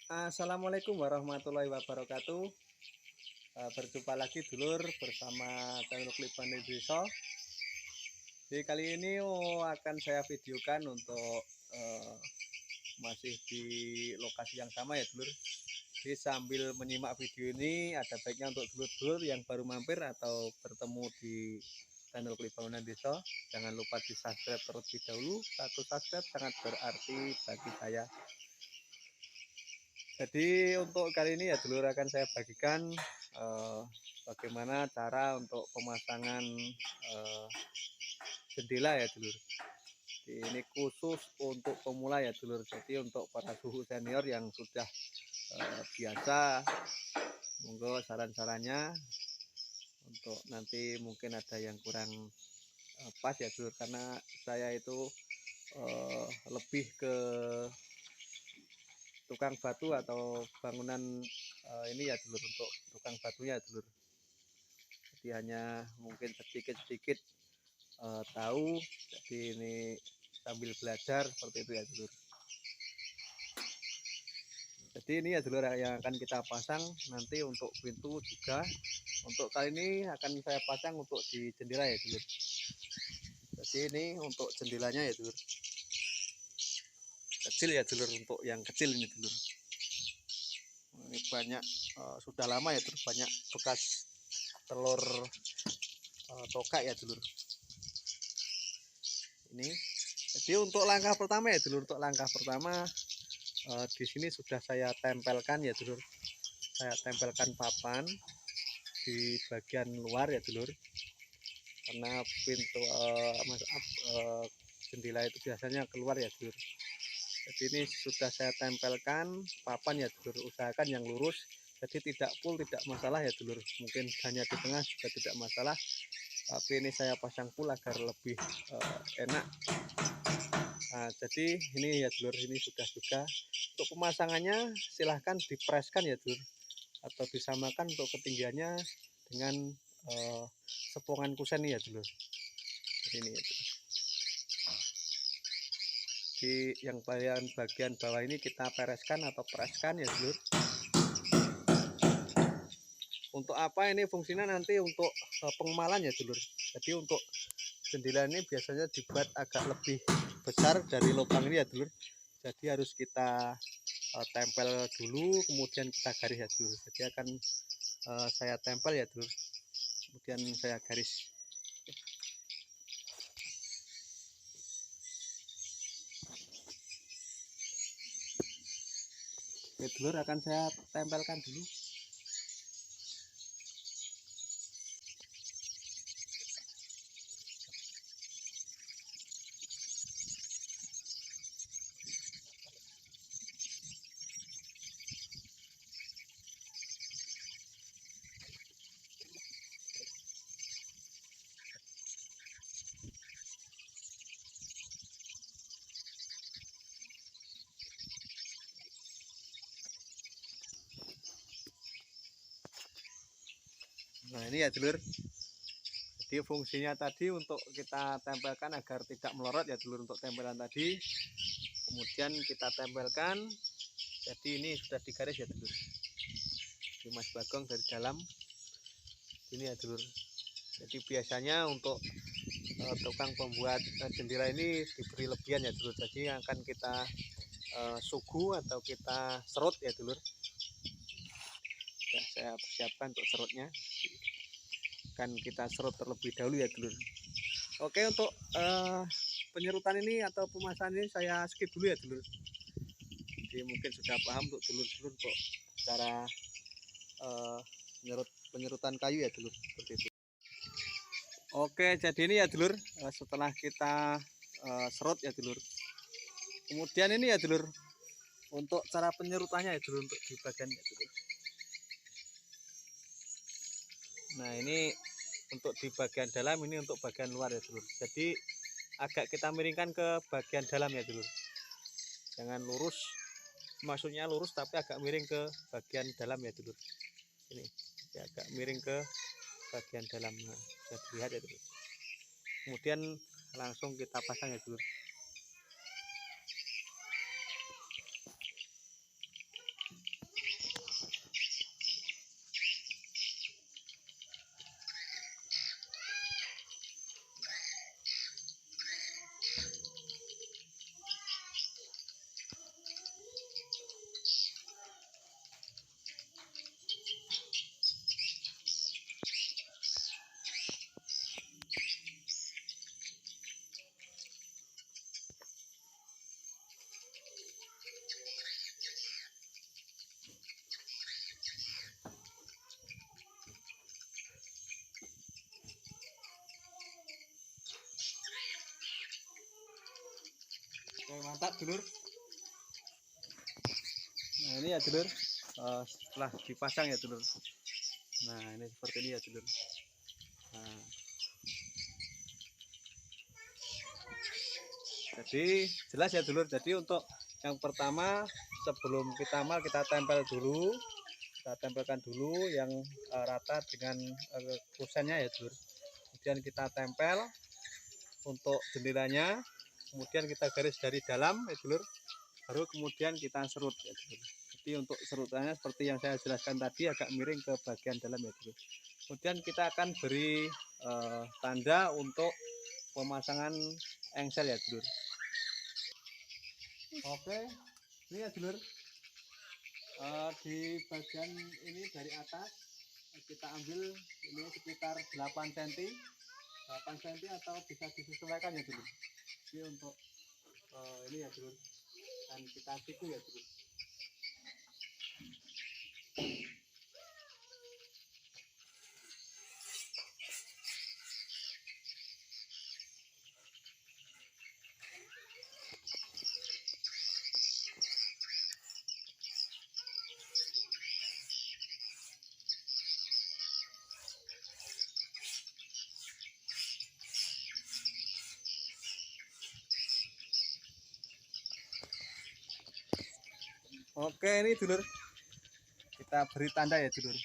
Assalamualaikum warahmatullahi wabarakatuh. Berjumpa lagi dulur bersama channel Klipan Desa. Jadi kali ini akan saya videokan untuk masih di lokasi yang sama ya dulur. Jadi sambil menyimak video ini ada baiknya untuk dulur-dulur yang baru mampir atau bertemu di channel Klipan Desa, jangan lupa di subscribe terlebih dahulu. Satu subscribe sangat berarti bagi saya. Jadi untuk kali ini ya dulur akan saya bagikan bagaimana cara untuk pemasangan jendela ya dulur. Jadi ini khusus untuk pemula ya dulur. Jadi untuk para suhu senior yang sudah biasa, monggo saran-sarannya. Untuk nanti mungkin ada yang kurang pas ya dulur, karena saya itu lebih ke tukang batu atau bangunan ini ya dulur, untuk tukang batunya dulur. Jadi hanya mungkin sedikit-sedikit tahu, jadi ini sambil belajar seperti itu ya dulur. Jadi ini ya dulur yang akan kita pasang nanti untuk pintu juga. Untuk kali ini akan saya pasang untuk di jendela ya dulur. Jadi ini untuk jendelanya ya dulur, kecil ya dulur, untuk yang kecil ini dulur. Ini banyak sudah lama ya dulur, banyak bekas telur tokak ya dulur. Ini jadi untuk langkah pertama ya dulur, untuk langkah pertama di sini sudah saya tempelkan ya dulur. Saya tempelkan papan di bagian luar ya dulur, karena pintu jendela itu biasanya keluar ya dulur. Jadi ini sudah saya tempelkan papan ya dulur, usahakan yang lurus, jadi tidak full tidak masalah ya dulur, mungkin hanya di tengah juga tidak masalah, tapi ini saya pasang full agar lebih enak. Nah, jadi ini ya dulur, ini sudah juga. Untuk pemasangannya silahkan dipreskan ya dulur, atau disamakan untuk ketinggiannya dengan sepongan kusen ya dulur. Ini ya dulur. Di yang bagian bawah ini kita pereskan atau preskan ya dulur. Untuk apa ini fungsinya? Nanti untuk pengemalan ya dulur. Jadi untuk jendela ini biasanya dibuat agak lebih besar dari lubang ini ya dulur. Jadi harus kita tempel dulu, kemudian kita garis ya dulur. Jadi akan saya tempel ya dulur, kemudian saya garis. Oke dulur, akan saya tempelkan dulu. Nah ini ya dulur, jadi fungsinya tadi untuk kita tempelkan agar tidak melorot ya dulur, untuk tempelan tadi. Kemudian kita tempelkan, jadi ini sudah digaris ya dulur, di Mas Bagong dari dalam ini ya dulur. Jadi biasanya untuk tukang pembuat jendela ini diberi lebihan ya dulur, jadi akan kita sugu atau kita serut ya dulur. Sudah saya persiapkan untuk serutnya, akan kita serut terlebih dahulu ya dulur. Oke, untuk penyerutan ini atau pemasangan ini saya skip dulu ya dulur. Jadi mungkin sudah paham untuk dulur-dulur untuk cara penyerutan kayu ya dulur, seperti itu. Oke, jadi ini ya dulur, setelah kita serut ya dulur, kemudian ini ya dulur, untuk cara penyerutannya ya dulur, untuk di bagian ya dulur. Nah ini untuk di bagian dalam, ini untuk bagian luar ya dulur. Jadi agak kita miringkan ke bagian dalam ya dulur, jangan lurus, maksudnya lurus tapi agak miring ke bagian dalam ya dulur. Ini agak miring ke bagian dalam, nah, bisa dilihat ya dulur. Kemudian langsung kita pasang ya dulur. mantap dulur. Nah ini ya dulur, setelah dipasang ya dulur. Nah ini seperti ini ya dulur. Nah, jadi jelas ya dulur. Jadi untuk yang pertama, sebelum kita mal, kita tempel dulu, kita tempelkan dulu yang rata dengan kusennya ya dulur. Kemudian kita tempel untuk jendelanya, kemudian kita garis dari dalam ya dulur, baru kemudian kita serut ya dulur. Jadi untuk serutannya seperti yang saya jelaskan tadi, agak miring ke bagian dalam ya dulur. Kemudian kita akan beri tanda untuk pemasangan engsel ya dulur. Oke, ini ya dulur, di bagian ini dari atas kita ambil ini sekitar 8 cm atau bisa disesuaikan ya dulur. Jadi untuk ini ya dulur, dan kita siku ya dulur. Oke, ini dulur, kita beri tanda ya dulur.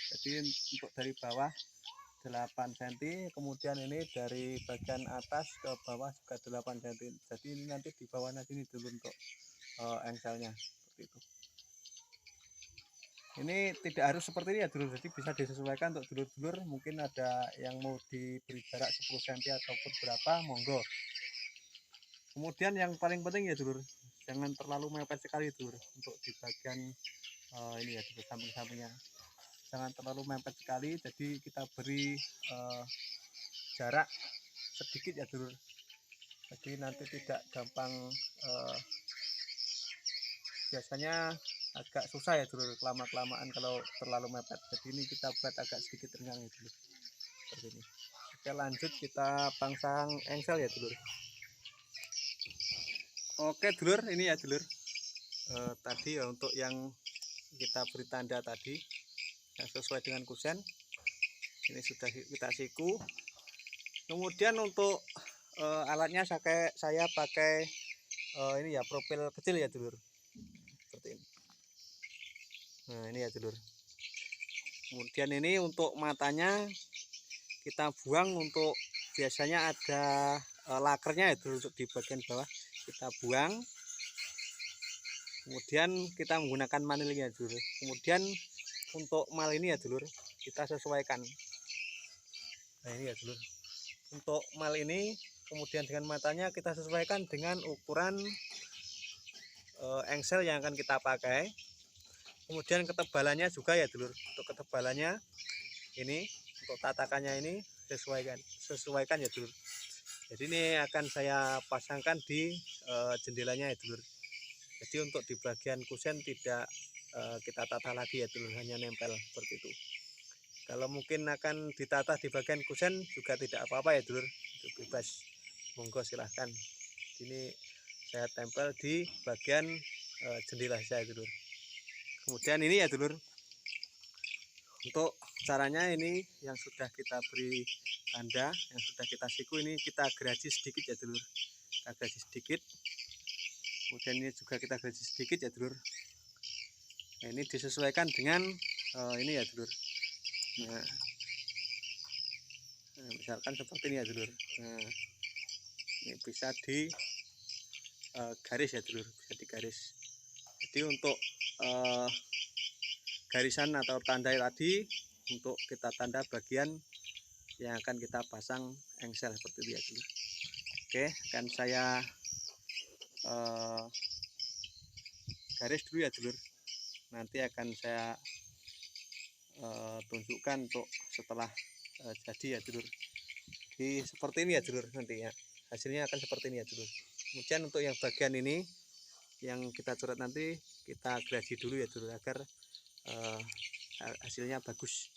Jadi untuk dari bawah 8 cm, kemudian ini dari bagian atas ke bawah juga 8 cm. Jadi ini nanti di bawahnya sini dulu untuk engselnya seperti itu. Ini tidak harus seperti ini ya dulur, jadi bisa disesuaikan untuk dulur-dulur. Mungkin ada yang mau diberi jarak 10 cm ataupun berapa, monggo. Kemudian yang paling penting ya dulur, jangan terlalu mepet sekali dulur untuk di bagian ini ya, di samping-sampingnya. Jangan terlalu mepet sekali, jadi kita beri jarak sedikit ya dulur. Jadi nanti tidak gampang, biasanya agak susah ya dulur kelamaan kalau terlalu mepet. Jadi ini kita buat agak sedikit renggang ya dulur, seperti ini. Oke, lanjut kita pasang engsel ya dulur. Oke dulur, ini ya dulur, tadi ya untuk yang kita beri tanda tadi yang sesuai dengan kusen, ini sudah kita siku. Kemudian untuk alatnya saya pakai ini ya, profil kecil ya dulur, seperti ini. Nah ini ya dulur. Kemudian ini untuk matanya kita buang, untuk biasanya ada lakernya ya dulur, untuk di bagian bawah kita buang. Kemudian kita menggunakan manilnya dulur. Kemudian untuk mal ini ya dulur, kita sesuaikan. Nah ini ya dulur, untuk mal ini kemudian dengan matanya kita sesuaikan dengan ukuran engsel yang akan kita pakai. Kemudian ketebalannya juga ya dulur, untuk ketebalannya ini, untuk tatakannya ini sesuaikan ya dulur. Jadi ini akan saya pasangkan di jendelanya ya dulur. Jadi untuk di bagian kusen tidak kita tata lagi ya dulur, hanya nempel seperti itu. Kalau mungkin akan ditata di bagian kusen juga tidak apa-apa ya dulur, itu bebas, monggo silahkan. Ini saya tempel di bagian jendela saya dulur. Kemudian ini ya dulur, untuk caranya ini yang sudah kita beri tanda, yang sudah kita siku, ini kita gerasi sedikit ya dulur, kita gerasi sedikit. Kemudian ini juga kita gerasi sedikit ya dulur. Nah, ini disesuaikan dengan ini ya dulur. Nah, misalkan seperti ini ya dulur. Nah, ini bisa di garis ya dulur, bisa digaris. Jadi untuk garisan atau tanda tadi, untuk kita tanda bagian yang akan kita pasang engsel seperti itu ya dulur. Oke, akan saya garis dulu ya dulur. Nanti akan saya tunjukkan untuk setelah jadi ya dulur. Jadi seperti ini ya dulur, nantinya hasilnya akan seperti ini ya dulur. Kemudian untuk yang bagian ini yang kita coret nanti kita gerasi dulu ya dulur, agar hasilnya bagus.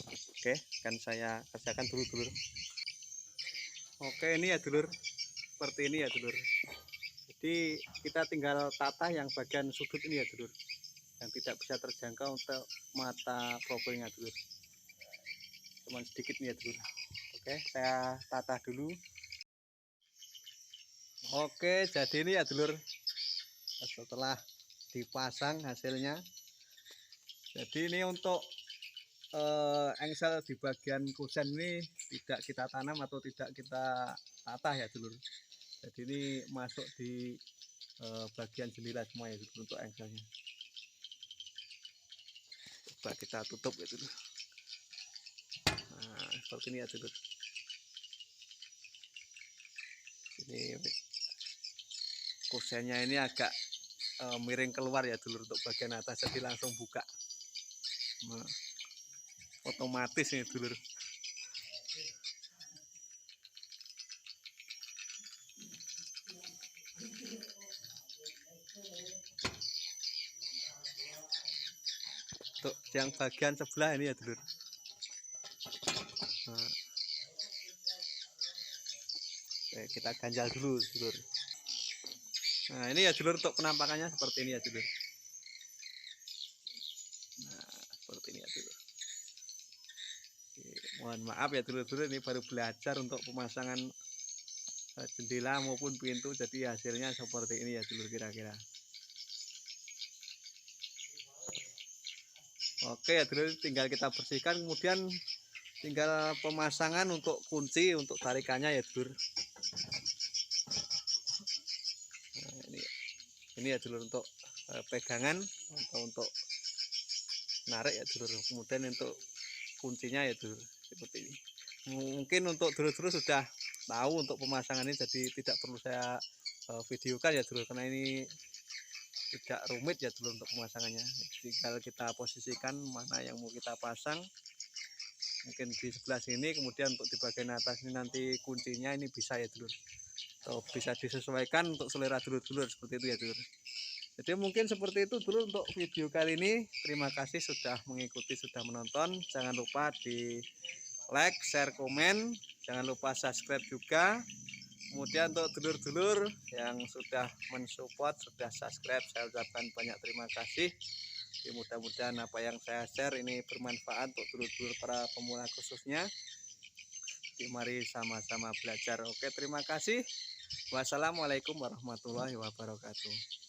Oke, akan saya kerjakan dulu dulur. Oke, ini ya dulur, seperti ini ya dulur. Jadi kita tinggal tata yang bagian sudut ini ya dulur, yang tidak bisa terjangkau untuk mata profilnya dulur, cuman sedikit nih ya dulur. Oke, saya tata dulu. Oke, jadi ini ya dulur, setelah dipasang hasilnya. Jadi ini untuk engsel di bagian kusen ini tidak kita tanam atau tidak kita tata ya dulur. Jadi ini masuk di bagian jendela semua ya dulur untuk engselnya. Coba kita tutup ya dulur. Nah, seperti ini ya dulur. Ini kusennya ini agak miring keluar ya dulur untuk bagian atas, jadi langsung buka. Nah, otomatis nih dulur. Untuk yang bagian sebelah ini ya dulur. Nah, kita ganjal dulu dulur. Nah ini ya dulur, untuk penampakannya seperti ini ya dulur. Nah seperti ini ya dulur. Mohon maaf ya dulur-dulur, ini baru belajar untuk pemasangan jendela maupun pintu, jadi hasilnya seperti ini ya dulur kira-kira. Oke ya dulur, tinggal kita bersihkan, kemudian tinggal pemasangan untuk kunci untuk tarikannya ya dulur. Nah, ini ya dulur untuk pegangan atau untuk narik ya dulur. Kemudian untuk kuncinya ya dulur seperti ini. Mungkin untuk dulur-dulur sudah tahu untuk pemasangan ini, jadi tidak perlu saya videokan ya dulur, karena ini tidak rumit ya dulur untuk pemasangannya. Tinggal kita posisikan mana yang mau kita pasang, mungkin di sebelah sini, kemudian untuk di bagian atas ini nanti kuncinya ini bisa ya dulur, atau bisa disesuaikan untuk selera dulur-dulur seperti itu ya dulur. Jadi mungkin seperti itu dulu untuk video kali ini. Terima kasih sudah mengikuti, sudah menonton. Jangan lupa di like, share, komen. Jangan lupa subscribe juga. Kemudian untuk dulur-dulur yang sudah mensupport, sudah subscribe, saya ucapkan banyak terima kasih. Mudah-mudahan apa yang saya share ini bermanfaat untuk dulur-dulur para pemula khususnya. Jadi mari sama-sama belajar. Oke, terima kasih. Wassalamualaikum warahmatullahi wabarakatuh.